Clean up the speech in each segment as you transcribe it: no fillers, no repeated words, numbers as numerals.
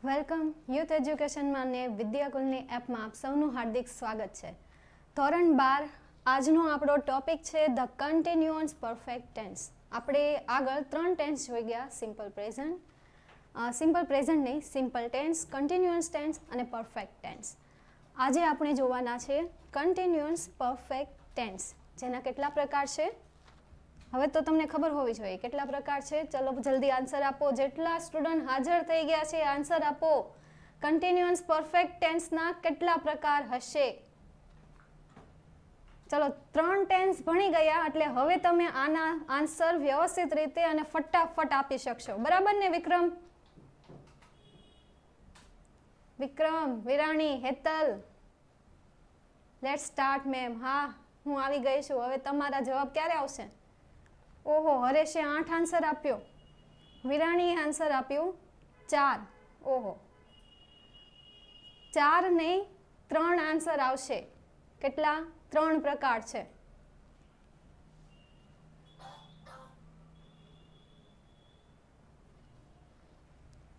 Welcome youth એજ્યુકેશનમાં ને વિદ્યાકુલની એપમાં આપ સૌનું હાર્દિક સ્વાગત છે. ધોરણ 12 આજનો આપણો ટોપિક છે ધ કન્ટિન્યુઅસ પરફેક્ટ ટેન્સ. આપણે આગળ 3 ટેન્સ જોઈ ગયા, સિમ્પલ પ્રેઝન્ટ નહીં, સિમ્પલ ટેન્સ, કન્ટિન્યુઅસ ટેન્સ અને પરફેક્ટ ટેન્સ. આજે આપણે જોવાના છે કન્ટિન્યુઅસ પરફેક્ટ ટેન્સ, જેના કેટલા પ્રકાર છે હવે તો તમને ખબર હોવી જોઈએ. કેટલા પ્રકાર છે? ચલો જલ્દી આન્સર આપો. જેટલા સ્ટુડન્ટ હાજર થઈ ગયા છે આન્સર આપો. કન્ટિન્યુઅસ પરફેક્ટ ટેન્સના કેટલા પ્રકાર હશે? ચલો 3 ટેન્સ ભણી ગયા એટલે હવે તમે આના આન્સર વ્યવસ્થિત રીતે અને ફટાફટ આપી શકશો. બરાબર ને Vikram, Virani, Hetal? Let's start ma'am. હા, હું આવી ગઈ છું. હવે તમારા જવાબ ક્યારે આવશે? ઓહો, હરેશે 8 આન્સર આપ્યો, વિરાણીએ આન્સર આપ્યું 4. ઓહો, 4 નહીં 3 આન્સર આવશે. કેટલા? 3 પ્રકાર છે.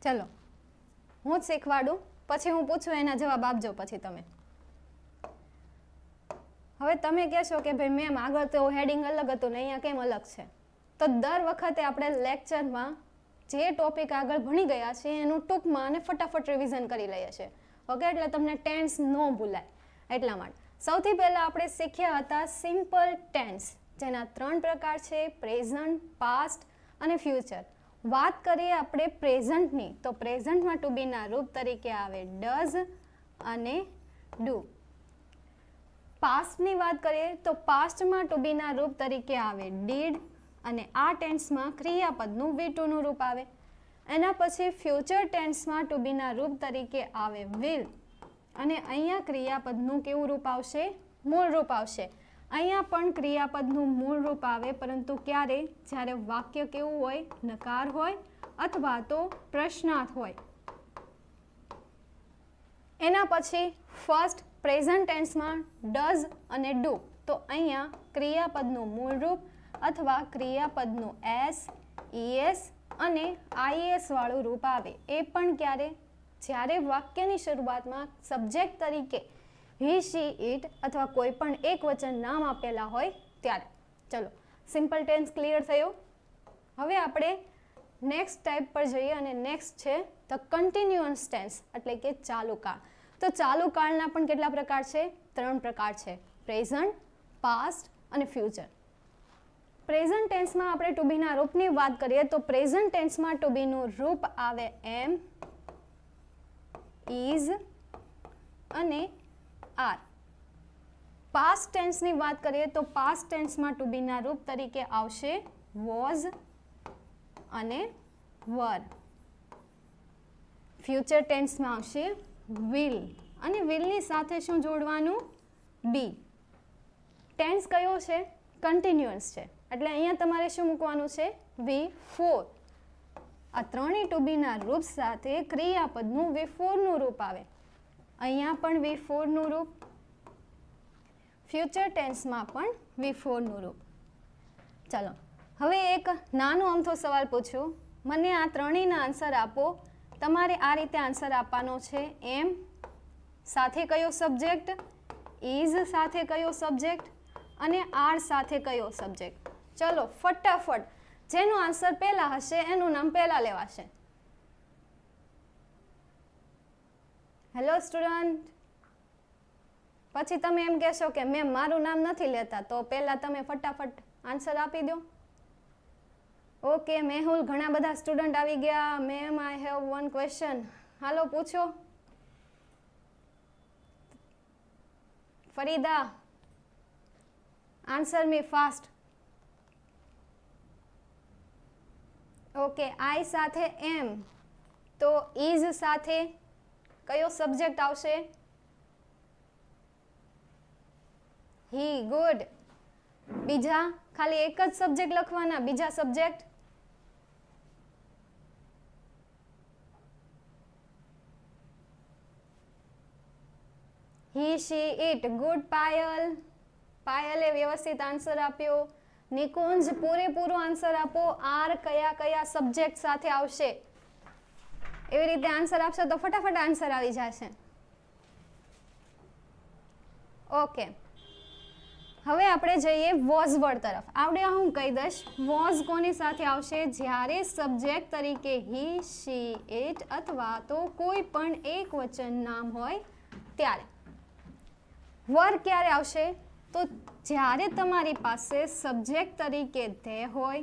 ચલો હું જ શીખવાડું, પછી હું પૂછું એના જવાબ આપજો પછી તમે. હવે તમે કહેશો કે ભાઈ મેમ આગળ તો હેડિંગ અલગ હતું ને અહીંયા કેમ અલગ છે? તો દર વખતે આપણે લેક્ચરમાં જે ટોપિક આગળ ભણી ગયા છે એનું ટૂંકમાં અને ફટાફટ રિવિઝન કરી લઈએ છીએ. ઓકે, એટલે તમને ટેન્સ ન ભૂલાય એટલા માટે. સૌથી પહેલાં આપણે શીખ્યા હતા સિમ્પલ ટેન્સ, જેના 3 પ્રકાર છે, પ્રેઝન્ટ, પાસ્ટ અને ફ્યુચર. વાત કરીએ આપણે પ્રેઝન્ટની, તો પ્રેઝન્ટમાં ટુ બીના રૂપ તરીકે આવે ડઝ અને ડુ. પાસ્ટની વાત કરીએ તો પાસ્ટમાં ટુ બીના રૂપ તરીકે આવે ડીડ અને આ ટેન્સમાં ક્રિયાપદનું V2 નું રૂપ આવે. એના પછી ફ્યુચર ટેન્સમાં ટુ બીના રૂપ તરીકે આવે વિલ અને અહીંયા ક્રિયાપદનું કેવું રૂપ આવશે? મૂળ રૂપ આવશે. અહીંયા પણ ક્રિયાપદનું મૂળ રૂપ આવે, પરંતુ ક્યારે? જ્યારે વાક્ય કેવું હોય? નકાર હોય અથવા તો પ્રશ્નાર્થ હોય. એના પછી ફર્સ્ટ પ્રેઝન્ટ ટેન્સમાં ડઝ અને ડુ, તો અહીંયા ક્રિયાપદનું મૂળ રૂપ અથવા ક્રિયાપદનું એસ, ઈએસ અને આઈએસ વાળું રૂપ આવે. એ પણ ક્યારે? જ્યારે વાક્યની શરૂઆતમાં સબ્જેક્ટ તરીકે હી, શી, ઇટ અથવા કોઈ પણ એક વચન નામ આપેલા હોય ત્યારે. ચલો, સિમ્પલ ટેન્સ ક્લિયર થયો. હવે આપણે નેક્સ્ટ ટાઈપ પર જઈએ અને નેક્સ્ટ છે ધ કન્ટિન્યુઅસ ટેન્સ, એટલે કે ચાલુ કાળ. તો ચાલુ કાળના પણ કેટલા પ્રકાર છે? 3 પ્રકાર છે, પ્રેઝન્ટ, પાસ્ટ અને ફ્યુચર. પ્રેઝન્ટ ટેન્સમાં આપણે ટુ બીના રૂપની વાત કરીએ તો પ્રેઝન્ટ ટેન્સમાં ટુ બીનું રૂપ આવે એમ, ઇઝ અને આર. પાસ્ટ ટેન્સની વાત કરીએ તો પાસ્ટ ટેન્સમાં ટુ બીના રૂપ તરીકે આવશે વોઝ અને વર. ફ્યુચર ટેન્સમાં આવશે વિલ અને વિલની સાથે શું જોડવાનું? બી. ટેન્સ કયો છે? કન્ટિન્યુઅસ છે, એટલે અહીંયા તમારે શું મૂકવાનું છે? V4. આ ત્રણેય ટુ બીના રૂપ સાથે ક્રિયાપદનું V4 નું રૂપ આવે. અહીંયા પણ V4 નું રૂપ, ફ્યુચર ટેન્સમાં પણ V4 નું રૂપ. ચલો હવે એક નાનો અમથો સવાલ પૂછું, મને આ ત્રણેયના આન્સર આપો. તમારે આ રીતે આન્સર આપવાનો છે. એમ સાથે કયો સબ્જેક્ટ, ઇઝ સાથે કયો સબ્જેક્ટ અને આર સાથે કયો સબ્જેક્ટ. ચલો ફટાફટ, જેનો આન્સર પહેલા હશે એનું નામ પહેલા લેવાશે. હેલો સ્ટુડન્ટ, પછી તમે એમ કહેશો કે મેમ મારું નામ નથી લેતા, તો પહેલા તમે ફટાફટ આન્સર આપી દો. ઓકે મેહુલ, ઘણા બધા સ્ટુડન્ટ આવી ગયા. Ma'am I have one question. હાલો પૂછો. Farida, answer me fast. Okay, I સાથે એમ, તો ઇઝ સાથે કયો સબ્જેક્ટ આવશે? હી. ગુડ. બીજા ખાલી એક જ સબ્જેક્ટ લખવાના, બીજા subject. He, she, it. Good Payal. પાયલે વ્યવસ્થિત આન્સર આપ્યો. નિકુંજ, પૂરેપૂરો આન્સર આપો. આર કયા કયા સબ્જેક્ટ સાથે આવશે? એવી રીતે આન્સર આપશો તો ફટાફટ આન્સર આવી જશે. ઓકે, હવે આપણે જઈએ વોઝ વર્ડ તરફ. આવડે હું કહી દઈશ વોઝ કોની સાથે આવશે? જ્યારે સબ્જેક્ટ તરીકે હી, શી, ઇટ અથવા તો કોઈ પણ એક વચન નામ હોય ત્યારે. વર્ડ ક્યારે આવશે? તો જ્યારે તમારી પાસે સબ્જેક્ટ તરીકે ધે હોય,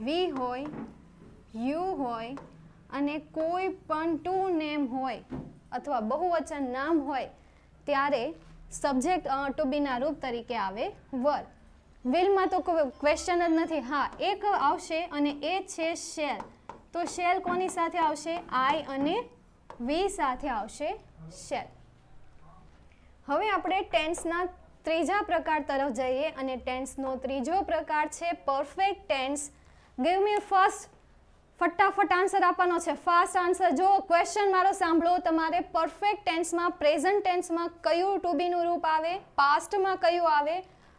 વી હોય, યુ હોય અને કોઈ પણ ટુ નેમ હોય અથવા બહુવચન નામ હોય ત્યારે સબ્જેક્ટ ટુ બીના રૂપ તરીકે આવે વર. વિલમાં તો કોઈ ક્વેશ્ચન જ નથી. હા, એક આવશે અને એ છે શેલ. તો શેલ કોની સાથે આવશે? આઈ અને વી સાથે આવશે શેલ. હવે આપણે ટેન્સના ત્રીજા પ્રકાર તરફ જઈએ અને ટેન્સનો ત્રીજો પ્રકાર છે perfect tense. Give me first. ફટાફટ આન્સર આપવાનો છે. Fast answer. જો ક્વેશ્ચન મારો સાંભળો, તમારે પરફેક્ટ ટેન્સમાં પ્રેઝન્ટ ટેન્સમાં કયું ટુ બીનું રૂપ આવે, પાસ્ટમાં કયું આવે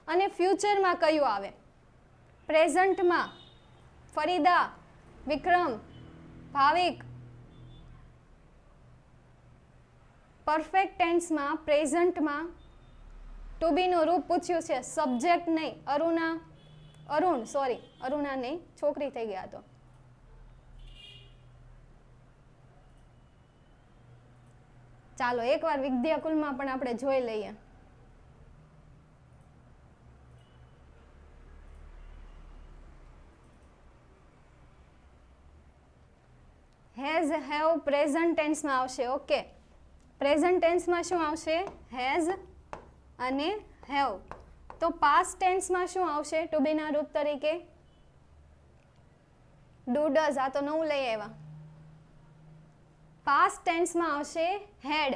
અને ફ્યુચરમાં કયું આવે. પ્રેઝન્ટમાં ફરીદા, વિક્રમ, ભાવિક. પરફેક્ટ ટેન્સમાં પ્રેઝન્ટમાં ટુ બીનું રૂપ પૂછ્યું છે. સબ્જેક્ટ નહીં. અરુણા નહીં, છોકરી થઈ ગયા તો. ચાલો એકવાર વિદ્યાકુલમાં પણ આપણે જોઈ લઈએ. હેઝ, હેવ પ્રેઝન્ટ ટેન્સમાં આવશે. ઓકે, પ્રેઝન્ટ ટેન્સમાં શું આવશે? હેઝ અને હેવ. તો પાસ્ટ ટેન્સમાં શું આવશે ટુ બીના રૂપ તરીકે? Do, does. આ તો નવું લઈ આવ્યા. પાસ્ટ ટેન્સમાં આવશે હેડ.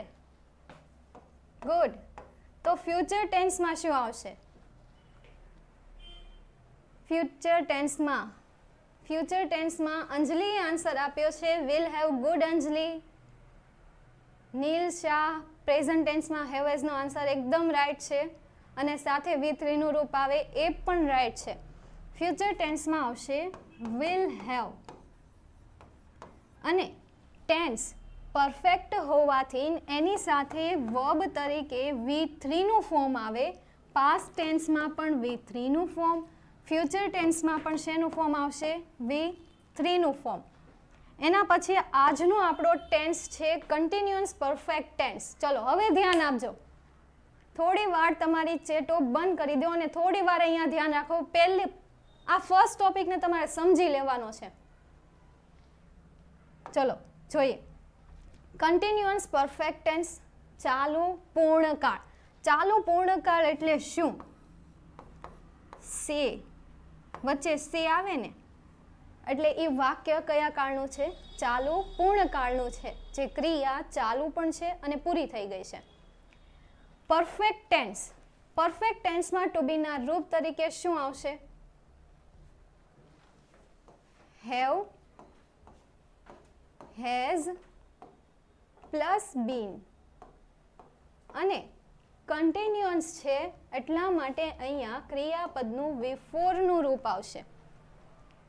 ગુડ. તો ફ્યુચર ટેન્સમાં શું આવશે? ફ્યુચર ટેન્સમાં અંજલિએ આન્સર આપ્યો છે will have. Good Anjali. Neel Shah present ટેન્સમાં હેવ એઝ નો આન્સર એકદમ રાઈટ છે અને સાથે V3 નું રૂપ આવે એ પણ રાઈટ છે. ફ્યુચર ટેન્સમાં આવશે વિલ હેવ. અને ટેન્સ પરફેક્ટ હોવાથી એની સાથે વર્બ તરીકે V3 નું ફોર્મ આવે. પાસ્ટ ટેન્સમાં પણ V3 નું ફોર્મ, ફ્યુચર ટેન્સમાં પણ શેનું ફોર્મ આવશે? V3 નું ફોર્મ. એના પછી આજનો આપણો ટેન્સ છે કન્ટિન્યુઅસ પરફેક્ટ ટેન્સ. ચલો હવે ધ્યાન આપજો. થોડી વાર તમારી ચેટો બંધ કરી દો અને થોડી વાર અહીંયા ધ્યાન રાખો. પહેલી આ ફર્સ્ટ ટોપિકને તમારે સમજી લેવાનો છે. ચલો જોઈએ. કન્ટિન્યુઅસ પરફેક્ટ ટેન્સ, ચાલુ પૂર્ણકાળ. ચાલુ પૂર્ણકાળ એટલે શું? સે વચ્ચે સે આવે ને એટલે એ વાક્ય કયા કાળનું છે? ચાલુ પૂર્ણકાળનું છે. જે ક્રિયા ચાલુ પણ છે અને પૂરી થઈ ગઈ છે. Perfect tense. પરફેક્ટ ટેન્સમાં ટુ બીના રૂપ તરીકે શું આવશે? Have, has plus been. અને કન્ટિન્યુઅસ છે એટલા માટે અહીંયા ક્રિયાપદનું V4 નું રૂપ આવશે.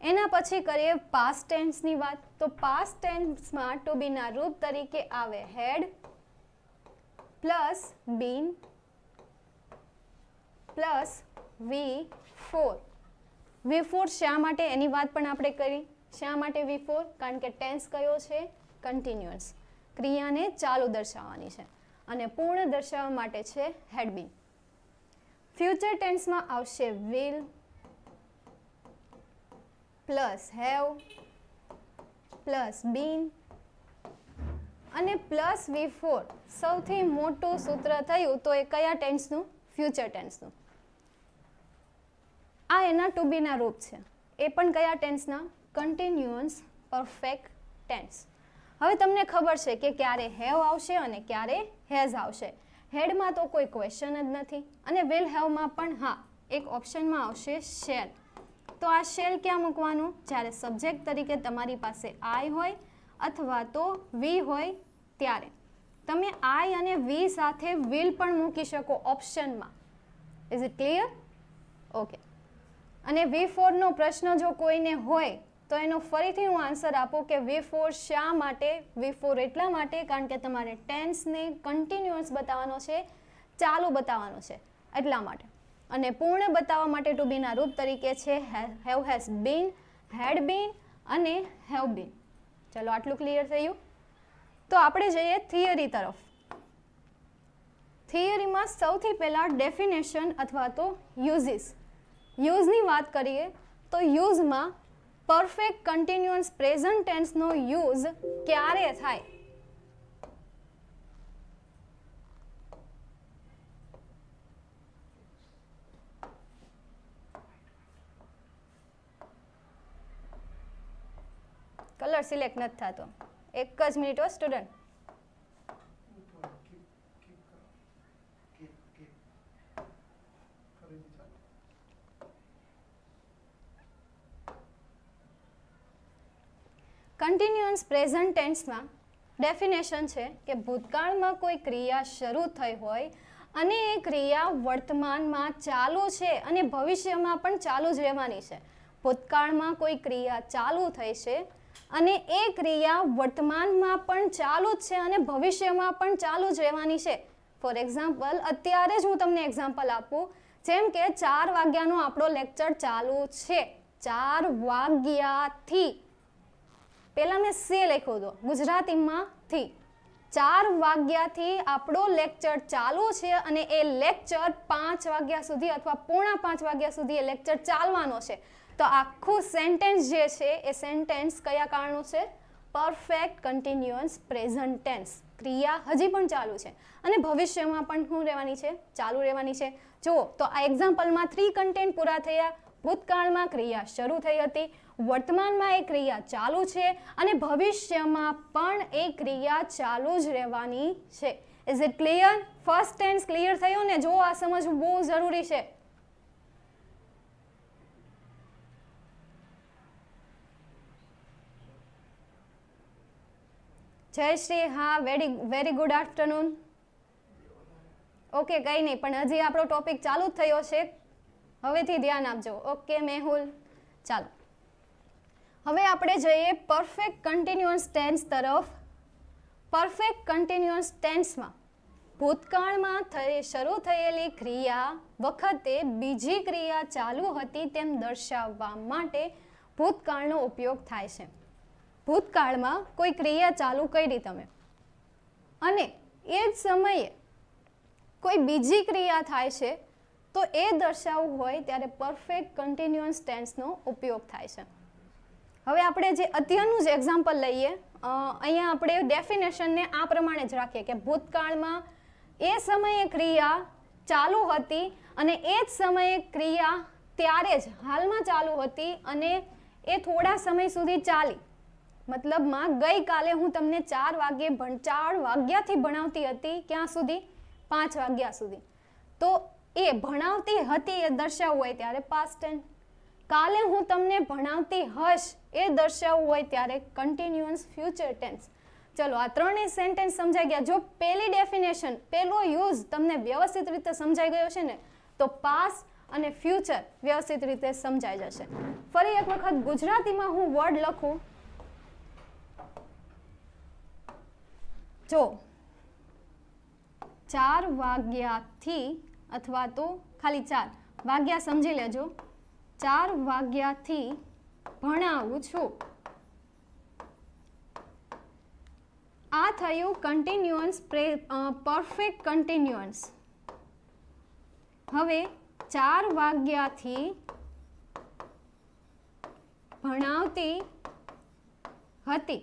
એના પછી કરીએ પાસ્ટ ટેન્સની વાત. તો પાસ્ટ ટેન્સમાં ટુ બીના રૂપ તરીકે આવે had plus bin plus V4. V4 શા માટે એની વાત પણ આપણે કરી. શા માટે V4? કારણ કે ટેન્સ કયો છે? કન્ટિન્યુઅસ. ક્રિયાને ચાલુ દર્શાવવાની છે અને પૂર્ણ દર્શાવવા માટે છે હેડ બીન. ફ્યુચર ટેન્સમાં આવશે will plus have plus been અને પ્લસ V4. સૌથી મોટું સૂત્ર થયું તો એ કયા ટેન્સનું? ફ્યુચર ટેન્સનું. આ એના ટુ બીના રૂપ છે. એ પણ કયા ટેન્સના? Continuous perfect tense. હવે તમને ખબર છે કે ક્યારે હેવ આવશે અને ક્યારે હેઝ આવશે. હેડમાં તો કોઈ ક્વેશ્ચન જ નથી અને વિલ હેવમાં પણ હા એક ઓપ્શનમાં આવશે શેલ. તો આ શેલ ક્યાં મૂકવાનું? જ્યારે સબ્જેક્ટ તરીકે તમારી પાસે આઈ હોય અથવા તો વી હોય ત્યારે. તમે આઈ અને વી સાથે વિલ પણ મૂકી શકો ઓપ્શનમાં. Is it clear? ઓકે. અને V4 નો પ્રશ્ન જો કોઈને હોય તો એનો ફરીથી હું આન્સર આપું કે V4 શા માટે? V4 એટલા માટે કારણ કે તમારે ટેન્સને કન્ટિન્યુઅસ બતાવવાનો છે, ચાલુ બતાવવાનો છે એટલા માટે. અને પૂર્ણ બતાવવા માટે ટુ બીના રૂપ તરીકે છે હેવ, હેઝ બીન, હેડ બીન અને હેવ બીન. ચલો આટલું ક્લિયર થયું. તો આપણે જઈએ થિયરી તરફ. થિયરીમાં સૌથી પહેલાં ડેફિનેશન અથવા તો યુઝિસ. યુઝની વાત કરીએ તો યુઝમાં પરફેક્ટ કન્ટિન્યુઅસ પ્રેઝન્ટ ટેન્સનો યુઝ ક્યારે થાય? કલર સિલેક્ટ નથી થતો. એક જ મિનિટ હો સ્ટુડન્ટ. કન્ટિન્યુઅસ પ્રેઝન્ટ ટેન્સમાં ડેફિનેશન છે કે ભૂતકાળમાં કોઈ ક્રિયા શરૂ થઈ હોય અને એ ક્રિયા વર્તમાનમાં ચાલુ છે અને ભવિષ્યમાં પણ ચાલુ જ રહેવાની છે. ભૂતકાળમાં કોઈ ક્રિયા ચાલુ થઈ છે અને એ ક્રિયા વર્તમાનમાં પણ ચાલુ જ છે અને ભવિષ્યમાં પણ ચાલુ જ રહેવાની છે. ફોર એક્ઝામ્પલ, અત્યારે જ હું તમને એક્ઝામ્પલ આપું. જેમ કે 4 વાગ્યાનો આપણો લેક્ચર ચાલુ છે. 4 વાગ્યાથી, પહેલાં મેં સે લખ્યો હતો ગુજરાતીમાં થી. 4 વાગ્યાથી આપણો લેક્ચર ચાલુ છે અને એ લેક્ચર 5 વાગ્યા સુધી અથવા 4:45 વાગ્યા સુધી એ લેક્ચર ચાલવાનો છે. તો આખું સેન્ટેન્સ જે છે એ સેન્ટેન્સ કયા કાળનું છે? Perfect continuous present tense. ક્રિયા હજી પણ ચાલુ છે અને ભવિષ્યમાં પણ શું રહેવાની છે? ચાલુ રહેવાની છે. જુઓ તો આ એક્ઝામ્પલમાં 3 કન્ટેન્ટ પૂરા થયા. ભૂતકાળમાં ક્રિયા શરૂ થઈ હતી, વર્તમાનમાં એ ક્રિયા ચાલુ છે અને ભવિષ્યમાં પણ એ ક્રિયા ચાલુ જ રહેવાની છે. Is it clear? First tense clear થયો ને? જો આ સમજવું બહુ જરૂરી છે. જયશ્રી, હા, વેરી ગુડ આફ્ટરનૂન. ઓકે, કંઈ નહીં, પણ હજી આપણો ટોપિક ચાલુ જ થયો છે. હવેથી ધ્યાન આપજો. ઓકે મેહુલ, ચાલો હવે આપણે જઈએ પરફેક્ટ કન્ટિન્યુઅસ ટેન્સ તરફ. પરફેક્ટ કન્ટિન્યુઅસ ટેન્સમાં ભૂતકાળમાં શરૂ થયેલી ક્રિયા વખતે બીજી ક્રિયા ચાલુ હતી તેમ દર્શાવવા માટે ભૂતકાળનો ઉપયોગ થાય છે. ભૂતકાળમાં કોઈ ક્રિયા ચાલુ કરી તમે અને એ જ સમયે કોઈ બીજી ક્રિયા થાય છે તો એ દર્શાવવું હોય ત્યારે પરફેક્ટ કન્ટિન્યુઅસ ટેન્સનો ઉપયોગ થાય છે. હવે આપણે જે અત્યારનું જ એક્ઝામ્પલ લઈએ, અહીંયા આપણે ડેફિનેશનને આ પ્રમાણે જ રાખીએ કે ભૂતકાળમાં એ સમયે ક્રિયા ચાલુ હતી અને એ જ સમયે ક્રિયા ત્યારે જ હાલમાં ચાલુ હતી અને એ થોડા સમય સુધી ચાલી. મતલબમાં ગઈકાલે હું તમને 4 વાગ્યાથી ભણાવતી હતી. ક્યાં સુધી? 5 વાગ્યા સુધી. તો એ ભણાવતી હતી એ દર્શાવવું હોય ત્યારે પાસ્ટ ટેન્સ. કાલે હું તમને ભણાવતી હશ એ દર્શાવવું હોય ત્યારે કન્ટિન્યુઅસ ફ્યુચર ટેન્સ. ચલો આ ત્રણેય સેન્ટેન્સ સમજાઈ ગયા. જો પહેલી ડેફિનેશન, પહેલો યુઝ તમને વ્યવસ્થિત રીતે સમજાઈ ગયો છે ને તો પાસ્ટ અને ફ્યુચર વ્યવસ્થિત રીતે સમજાઈ જશે. ફરી એક વખત ગુજરાતીમાં હું વર્ડ લખું. જો 4 વાગ્યાથી અથવા તો ખાલી 4 વાગ્યા સમજી લેજો. 4 વાગ્યાથી ભણાવું છું. આ થયું કન્ટિન્યુઅસ, પરફેક્ટ કન્ટિન્યુઅસ. હવે 4 વાગ્યાથી ભણાવતી હતી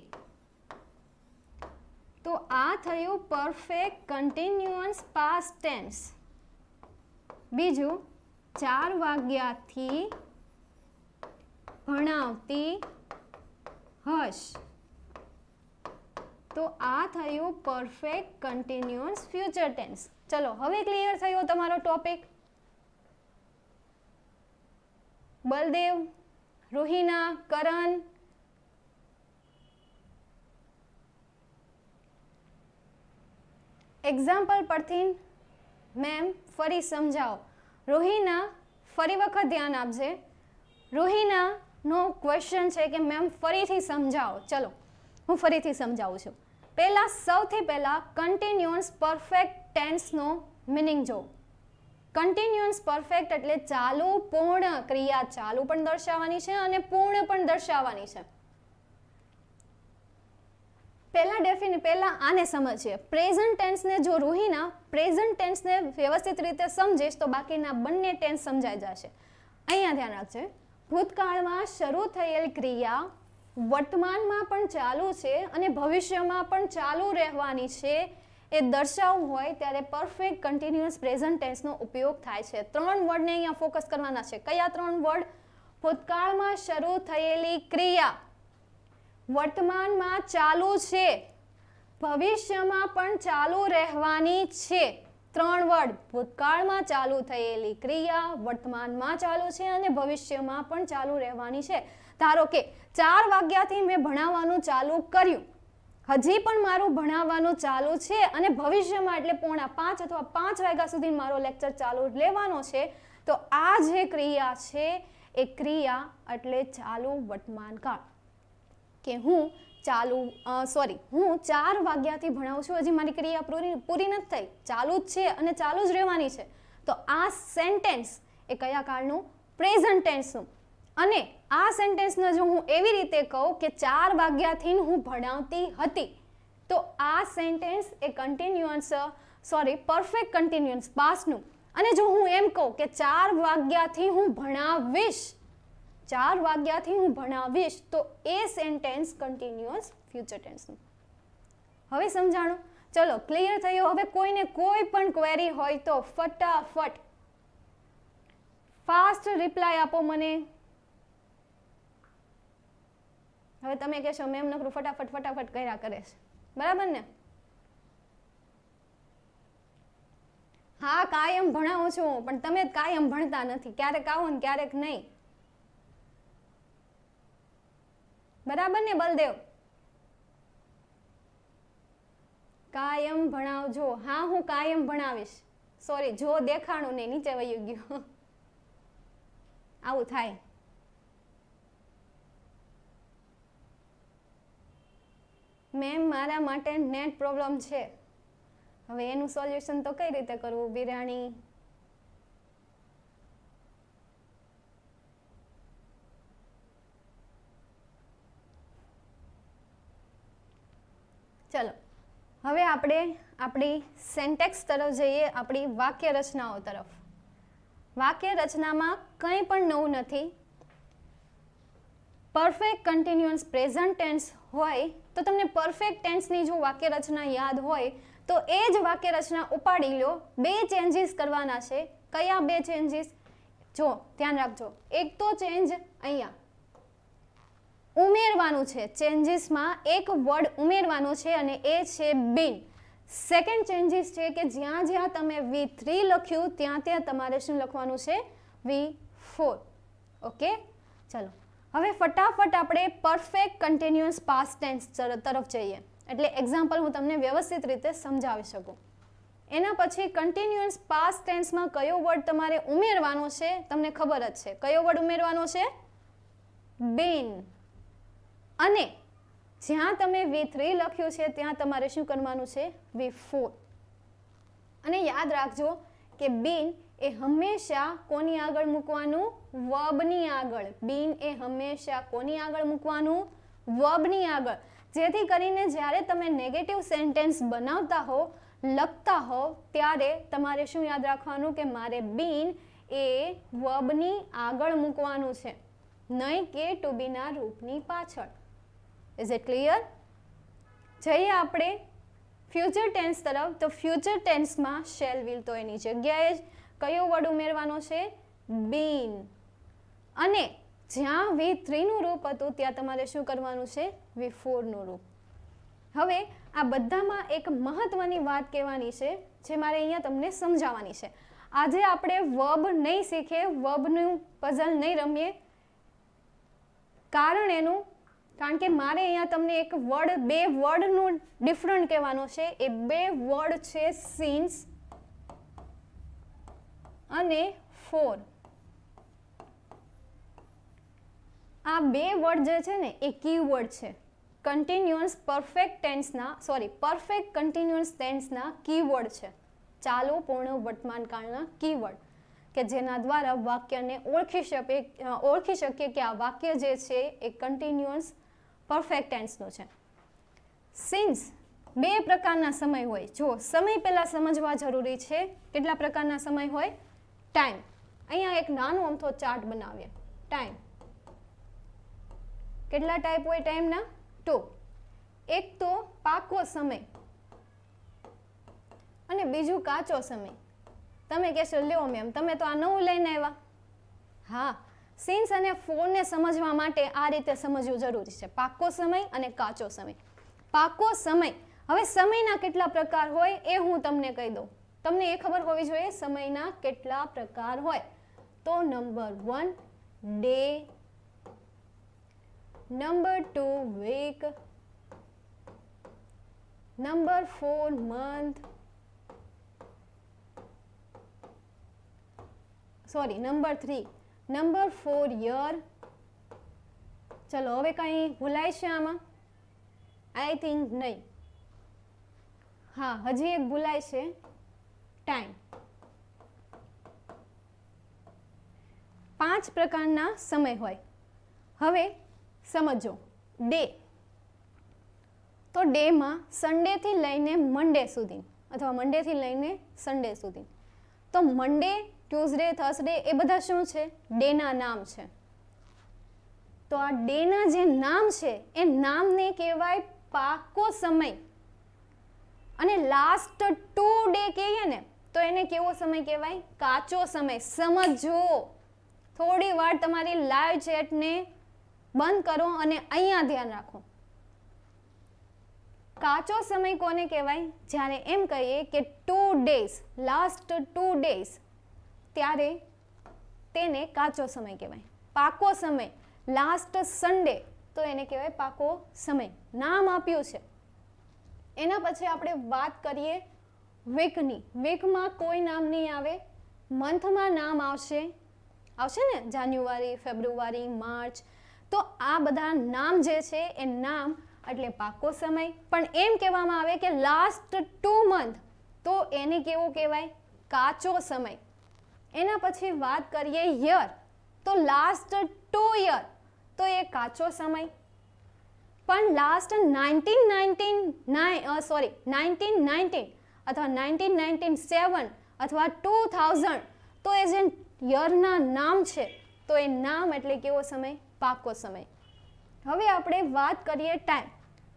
તો આ થયું પરફેક્ટ કન્ટિન્યુઅસ પાસ્ટ ટેન્સ. બીજું 4 વાગ્યાથી ભણાવતી હશ તો આ થયું પરફેક્ટ કન્ટિન્યુઅસ ફ્યુચર ટેન્સ. ચલો હવે ક્લિયર થયો તમારો ટોપિક? બલદેવ, રોહિના, કરણ, એક્ઝામ્પલ પરથી મેમ ફરી સમજાવો. રોહિના, ફરી વખત ધ્યાન આપજે. રોહિના નો ક્વેશ્ચન છે કે મેમ ફરીથી સમજાવો. ચલો હું ફરીથી સમજાવું છું. સૌથી પહેલા કન્ટિન્યુઅસ પરફેક્ટ ટેન્સનો મિનિંગ જો. કન્ટિન્યુઅસ પરફેક્ટ એટલે ચાલુ પૂર્ણ ક્રિયા ચાલુ પણ દર્શાવવાની છે અને પૂર્ણ પણ દર્શાવવાની છે. પહેલા આને સમજીએ. પ્રેઝન્ટ ટેન્સને જો રૂહીના પ્રેઝન્ટ ટેન્સને વ્યવસ્થિત રીતે સમજીશ તો બાકીના બંને ટેન્સ સમજાઈ જશે. અહીંયા ધ્યાન રાખજો. ભૂતકાળમાં શરૂ થયેલ ક્રિયા વર્તમાનમાં પણ ચાલુ છે અને ભવિષ્યમાં પણ ચાલુ રહેવાની છે એ દર્શાવવું હોય ત્યારે પરફેક્ટ કન્ટિન્યુઅસ પ્રેઝન્ટ ટેન્સનો ઉપયોગ થાય છે. 3 વર્ડને અહીંયા ફોકસ કરવાના છે. કયા 3 વર્ડ? ભૂતકાળમાં શરૂ થયેલી ક્રિયા વર્તમાનમાં ચાલુ છે, ભવિષ્યમાં પણ ચાલુ રહેવાની છે. 3 વર્ડ. ભૂતકાળમાં ચાલુ થયેલી ક્રિયા વર્તમાનમાં ચાલુ છે અને ભવિષ્યમાં પણ ચાલુ રહેવાની છે. ધારો કે 4 વાગ્યાથી મેં ભણાવવાનું ચાલુ કર્યું, હજી પણ મારું ભણાવવાનું ચાલુ છે અને ભવિષ્યમાં એટલે 4:45 અથવા 5 વાગ્યા સુધી મારો લેક્ચર ચાલુ રહેવાનો છે. તો આ જે ક્રિયા છે એ ક્રિયા એટલે ચાલુ વર્તમાન કાળ. કે હું 4 વાગ્યાથી ભણાવું છું, હજી મારી ક્રિયા પૂરી નથી થઈ, ચાલુ જ છે અને ચાલુ જ રહેવાની છે. તો આ સેન્ટેન્સ એ કયા કાળનું? પ્રેઝન્ટ ટેન્સનું. અને આ સેન્ટેન્સને જો હું એવી રીતે કહું કે 4 વાગ્યાથી હું ભણાવતી હતી, તો આ સેન્ટેન્સ એ પરફેક્ટ કન્ટિન્યુઅસ પાસ્ટનું. અને જો હું એમ કહું કે 4 વાગ્યાથી હું ભણાવીશ, 4 વાગ્યાથી હું ભણાવીશ, તો એ સેન્ટેન્સ કન્ટિન્યુઅસ ફ્યુચર ટેન્સનું. હવે સમજાણું? ચલો ક્લિયર થયું? હવે કોઈને કોઈ પણ ક્વેરી હોય તો ફટાફટ ફાસ્ટ રિપ્લાય આપો મને. હવે તમે કહેશો મેમ નકરું ફટાફટ કર્યા કરે છે, બરાબર ને? હા, કાયમ ભણાવું છું, પણ તમે કાયમ ભણતા નથી. ક્યારેક આવો ને ક્યારેક નહીં, બરાબર ને બલદેવ? કાયમ ભણાવજો. હા, હું કાયમ ભણાવીશ. સોરી, જો દેખાણું નહીં, નીચે વયું ગયું. આવું થાય. મેમ મારા માટે નેટ પ્રોબ્લેમ છે. હવે એનું સોલ્યુશન તો કઈ રીતે કરવું બિરાણી? ચલો હવે આપણે આપણી સેન્ટેક્સ તરફ જઈએ, આપણી વાક્ય રચનાઓ તરફ. વાક્ય રચનામાં કંઈ પણ નવું નથી. પરફેક્ટ કન્ટિન્યુઅસ પ્રેઝન્ટ ટેન્સ હોય તો તમને પરફેક્ટ ટેન્સની જો વાક્ય રચના યાદ હોય તો એ જ વાક્ય રચના ઉપાડી લો. 2 ચેન્જીસ કરવાના છે. કયા 2 ચેન્જીસ? જો ધ્યાન રાખજો. એક તો ચેન્જ અહીંયા ઉમેરવાનું છે, ચેન્જીસમાં એક વર્ડ ઉમેરવાનો છે અને એ છે બીન. સેકન્ડ ચેન્જીસ છે કે જ્યાં જ્યાં તમે V3 લખ્યું ત્યાં ત્યાં તમારે શું લખવાનું છે? V4. ઓકે, ચલો હવે ફટાફટ આપણે પરફેક્ટ કન્ટિન્યુઅસ પાસ્ટ ટેન્સ તરફ જઈએ, એટલે એક્ઝામ્પલ હું તમને વ્યવસ્થિત રીતે સમજાવી શકું. એના પછી કન્ટિન્યુઅસ પાસ્ટ ટેન્સમાં કયો વર્ડ તમારે ઉમેરવાનો છે તમને ખબર જ છે. કયો વર્ડ ઉમેરવાનો છે? બીન. અને જ્યાં તમે V3 લખ્યું છે ત્યાં તમારે શું કરવાનું છે? V4. અને યાદ રાખજો કે બીન એ હંમેશા કોની આગળ મૂકવાનું? વર્બની આગળ. બીન એ હંમેશા કોની આગળ મૂકવાનું? વર્બની આગળ. જેથી કરીને જ્યારે તમે નેગેટિવ સેન્ટેન્સ બનાવતા હો, લખતા હો, ત્યારે તમારે શું યાદ રાખવાનું કે મારે બીન એ વર્બની આગળ મૂકવાનું છે, નહીં કે ટુ બીના રૂપની પાછળ. Is it clear? જઈએ આપણે ફ્યુચર ટેન્સ તરફ. તો ફ્યુચર ટેન્સમાં શેલ વિલ તો એની જગ્યાએ જ કયો વર્ડ ઉમેરવાનો છે? બીન. અને જ્યાં V3 નું રૂપ હતું ત્યાં તમારે શું કરવાનું છે? V4 નું રૂપ. હવે આ બધામાં એક મહત્વની વાત કહેવાની છે જે મારે અહીંયા તમને સમજાવવાની છે. આજે આપણે વર્બ નહીં શીખીએ, વર્બનું પઝલ નહીં રમીએ. કારણ કે મારે અહીંયા તમને એક વર્ડ, 2 વર્ડનું ડિફરન્ટ કહેવાનું છે. એ 2 વર્ડ છે સિન્સ અને ફોર. આ બે વર્ડ જે છે ને એ કીવર્ડ છે કન્ટિન્યુઅસ પરફેક્ટ કન્ટિન્યુઅસ ટેન્સના કીવર્ડ છે, ચાલુ પૂર્ણ વર્તમાન કાળના કીવર્ડ કે જેના દ્વારા વાક્યને ઓળખી શકીએ કે આ વાક્ય જે છે એ કન્ટિન્યુઅસ પરફેક્ટ ટેન્સનું છે. સિન્સ બે પ્રકારના સમય હોય. જો સમય પહેલા સમજવા જરૂરી છે. કેટલા પ્રકારના સમય હોય? ટાઈમ. અહીંયા એક નાનો અમથો ચાર્ટ બનાવીએ. ટાઈમ કેટલા ટાઈપ હોય ટાઈમના? 2. એક તો પાકો સમય અને બીજું કાચો સમય. તમે કહેશો લ્યો મેમ તમે તો આ નવું લઈને આવ્યા. હા, સિન્સ અને ફોરને સમજવા માટે આ રીતે સમજવું જરૂરી છે, પાકો સમય અને કાચો સમય. પાકો સમય, હવે સમયના કેટલા પ્રકાર હોય એ હું તમને કહી દઉં. તમને એ ખબર હોવી જોઈએ સમયના કેટલા પ્રકાર હોય. તો number 1 day, number 2 week, number 4 month, number 3 number 4 year. ચલો હવે કઈ ભૂલાય છે આમાં? આઈ થિંક નહીં. હા, હજી એક ભૂલાય છે, ટાઈમ. 5 પ્રકારના સમય હોય. હવે સમજો ડે, તો ડેમાં સન્ડેથી લઈને મંડે સુધી અથવા મંડેથી લઈને સન્ડે સુધી. તો મંડે, ટ્યુઝડે, થર્સડે એ બધા શું છે? ડેના નામ છે. તો આ ડેના જે નામ છે એ નામને કહેવાય પાકો સમય. અને લાસ્ટ 2 ડે કહીએ ને તો એને કેવો સમય કહેવાય? કાચો સમય. સમજો, થોડી વાર તમારી લાઈવ ચેટને બંધ કરો અને અહીંયા ધ્યાન રાખો. કાચો સમય કોને કહેવાય? જ્યારે એમ કહીએ કે 2 ડેઝ, લાસ્ટ 2 ડેઝ, ત્યારે તેને કાચો સમય કહેવાય. પાકો સમય લાસ્ટ સન્ડે, તો એને કહેવાય પાકો સમય. નામ આપ્યું છે. એના પછી આપણે વાત કરીએ વીકની. વીકમાં કોઈ નામ નહીં આવે, મંથમાં નામ આવશે ને, જાન્યુઆરી, ફેબ્રુઆરી, માર્ચ. તો આ બધા નામ જે છે એ નામ એટલે પાકો સમય. પણ એમ કહેવામાં આવે કે લાસ્ટ 2 મંથ, તો એને કેવું કહેવાય? કાચો સમય. એના પછી વાત કરીએ યર, તો લાસ્ટ 2 યર, તો એ કાચો સમય. પણ લાસ્ટ 1919 અથવા 1997 અથવા 2000, તો એ જે યરના નામ છે તો એ નામ એટલે કેવો સમય? પાકો સમય. હવે આપણે વાત કરીએ ટાઈમ,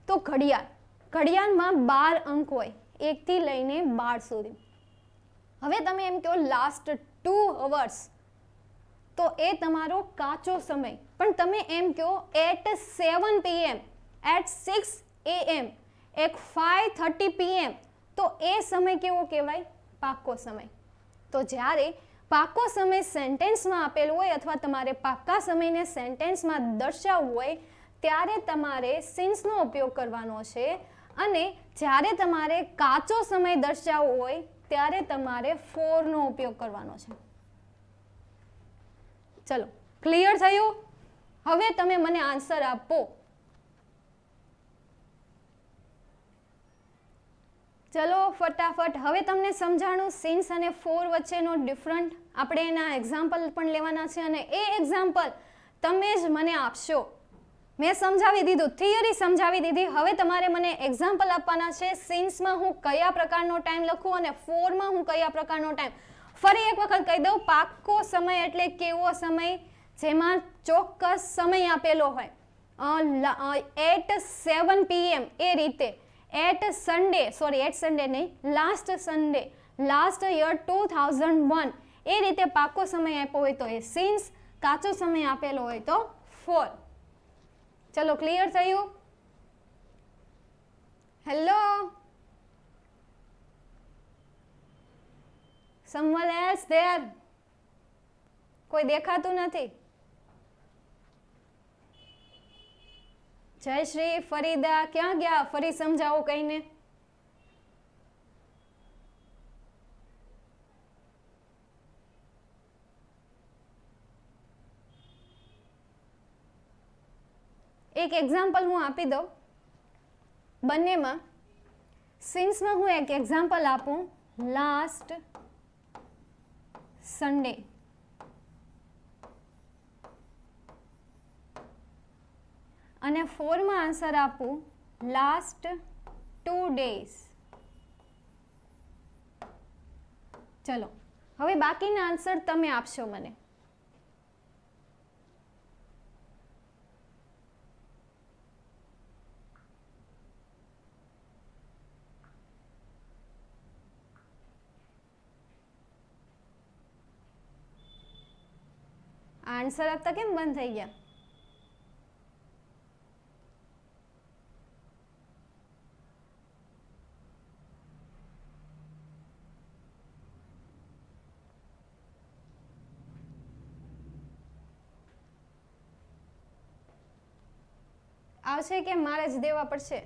તો ઘડિયાળ. ઘડિયાળમાં 12 અંક હોય, 1 થી લઈને 12 સુધી. હવે તમે એમ કહો લાસ્ટ 2 અવર્સ, તો એ તમારો કાચો સમય. પણ તમે એમ કહો at 7 PM, at 6 AM, at 5:30 PM, તો એ સમય કેવો કહેવાય? પાકો સમય. તો જ્યારે પાકો સમય સેન્ટેન્સમાં આપેલું હોય અથવા તમારે પાકા સમયને સેન્ટેન્સમાં દર્શાવવું હોય ત્યારે તમારે સિન્સનો ઉપયોગ કરવાનો છે. અને જ્યારે તમારે કાચો સમય દર્શાવવો હોય ત્યારે તમારે ફોરનો ઉપયોગ કરવાનો છે. ચલો, ક્લિયર થયું? હવે તમે મને આન્સર આપો. ચલો ફટાફટ. હવે તમને સમજાણું સિન્સ અને ફોર વચ્ચેનો ડિફરન્ટ. આપણે એના એક્ઝામ્પલ પણ લેવાના છે અને એ એક્ઝામ્પલ તમે જ મને આપશો. મેં સમજાવી દીધું, થિયરી સમજાવી દીધી. હવે તમારે મને એક્ઝામ્પલ આપવાના છે. સિન્સમાં હું કયા પ્રકારનો ટાઈમ લખું અને ફોરમાં હું કયા પ્રકારનો ટાઈમ. ફરી એક વખત કહી દઉં, પાકો સમય એટલે કેવો સમય? જેમાં ચોક્કસ સમય આપેલો હોય. એટ 7 PM એ રીતે. એટ સન્ડે નહીં, લાસ્ટ સન્ડે, લાસ્ટ યર 2001 એ રીતે પાકો સમય આપ્યો હોય તો એ સિન્સ, કાચો સમય આપેલો હોય તો ફોર. ચલો, ક્લિયર થયું? Hello, someone else there? કોઈ દેખાતું નથી. જયશ્રી, ફરીદા ક્યાં ગયા? ફરી સમજાવો કઈને. એક એક્ઝામ્પલ હું આપી દઉં બંનેમાં. સિન્સમાં હું એક એક્ઝામ્પલ આપું, લાસ્ટ સન્ડે. અને ફોરમાં આન્સર આપું લાસ્ટ 2 days. ચલો હવે બાકીના આન્સર તમે આપશો મને. આન્સર આપતા કેમ બંધ થઈ ગયા? આવશે કે મારે જ દેવા પડશે?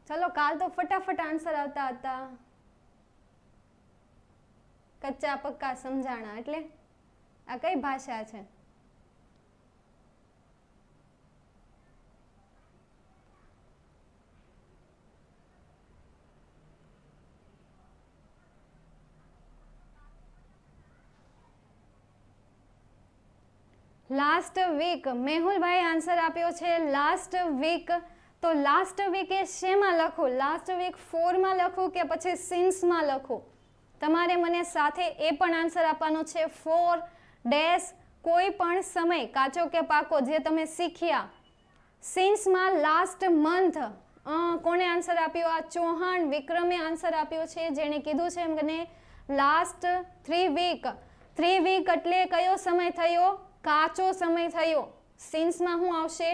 ચલો કાલ તો ફટાફટ આન્સર આવતા હતા. કચ્ચા પક્કા સમજાણા એટલે આ કઈ ભાષા છે? Last week. મેહુલભાઈ આન્સર આપ્યો છે લાસ્ટ વીક. તો લાસ્ટ વીક એ શેમાં લખું? લાસ્ટ વીક 4માં લખું કે પછી સિન્સમાં લખું? તમારે મને સાથે એ પણ આન્સર આપવાનો છે. 4 ડેશ કોઈ પણ સમય, કાચો કે પાકો, જે તમે શીખ્યા. સિન્સમાં લાસ્ટ મંથ. કોણે આન્સર આપ્યો? આ ચૌહાણ વિક્રમે આન્સર આપ્યો છે, જેણે કીધું છે મને લાસ્ટ 3 વીક. 3 વીક એટલે કયો સમય થયો? કાચો સમય થયો. સિન્સમાં શું આવશે?